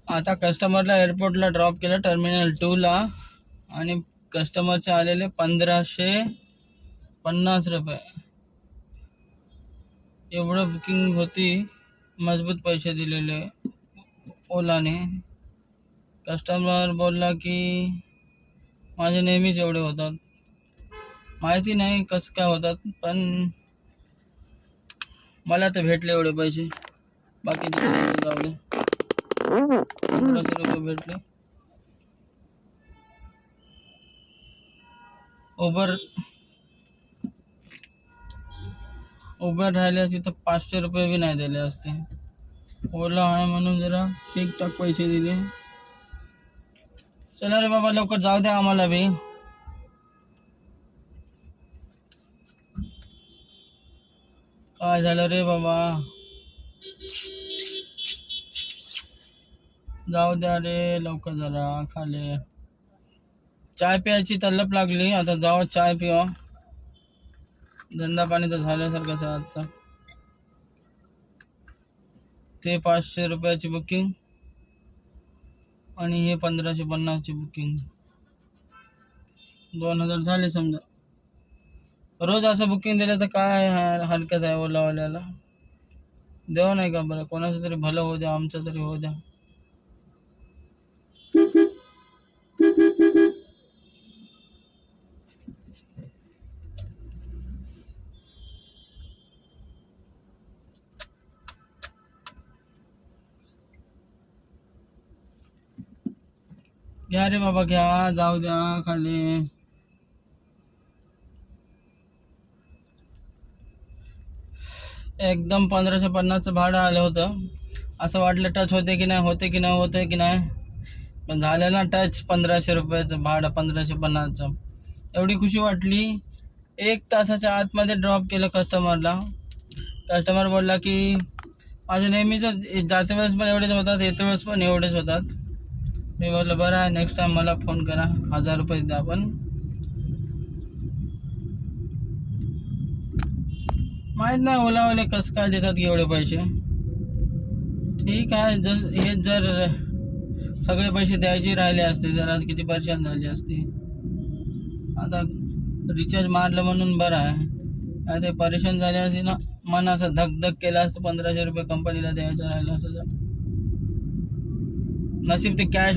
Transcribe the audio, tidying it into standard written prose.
आता कस्टमरला एअरपोर्टला ड्रॉप केलं टर्मिनल 2 ला आणि कस्टमरचे आलेले 1550 रुपये. एवढं बुकिंग होती. मजबूत पैसे दिलेले ओलाने. कस्टमर बोलला की माझे नेहमीच एवढे होतात. माहिती नाही कसं काय होतात, पण मला तर भेटले एवढे पैसे. बाकी जाऊ दे. 1500 रुपये भेटले. उबर राहिले तिथं 500 रुपये बी नाही दिले असते. ओला आहे म्हणून जरा ठीकठाक पैसे दिले. चला रे बाबा, लवकर जाऊ द्या आम्हाला बी. काय झालं रे बाबा, जाऊ द्या रे लवकर जरा खाली. चाय प्यायची तलप लागली. आता जाऊ चाय पिवा. धंदा पाणी तर झाल्यासारखाच आहे आजचा. ते 500 रुपयाची बुकिंग आणि हे 1550 ची बुकिंग. 2000 झाले समजा. रोज असं बुकिंग दिलं तर काय हरकत आहे ओलावाल्याला. देव नाही का बरं, कोणाचं तरी भलं होऊ द्या, आमचं तरी होऊ द्या. घ्या रे बाबा घ्या, जाऊ द्या खाली. एकदम 1550चं भाडं आलं होतं. असं वाटलं टच होते की नाही, होते की नाही, पण झालं ना टच. 1500 रुपयाचं भाडं, 1550चं. एवढी खुशी वाटली. 1 तासाच्या आतमध्ये ड्रॉप केलं कस्टमरला. कस्टमर बोलला की माझं नेहमीच जाते वेळेस पण एवढेच होतात, येते वेळेस पण एवढेच होतात. मी बोललो बरं आहे, नेक्स्ट टाइम मला फोन करा, 1000 रुपये द्या. पण माहीत नाही ओलावाले कसं काय देतात की एवढे पैसे. ठीक आहे, हे जर सगळे पैसे द्यायचे राहिले असते जरा किती परेशान झाले असते. आता रिचार्ज मारलं म्हणून बरं आहे. ते परेशान झाले असते ना, मन असं धक केलं असतं. 1500 रुपये कंपनीला द्यायचं राहिलं असतं. नशीब ते कॅश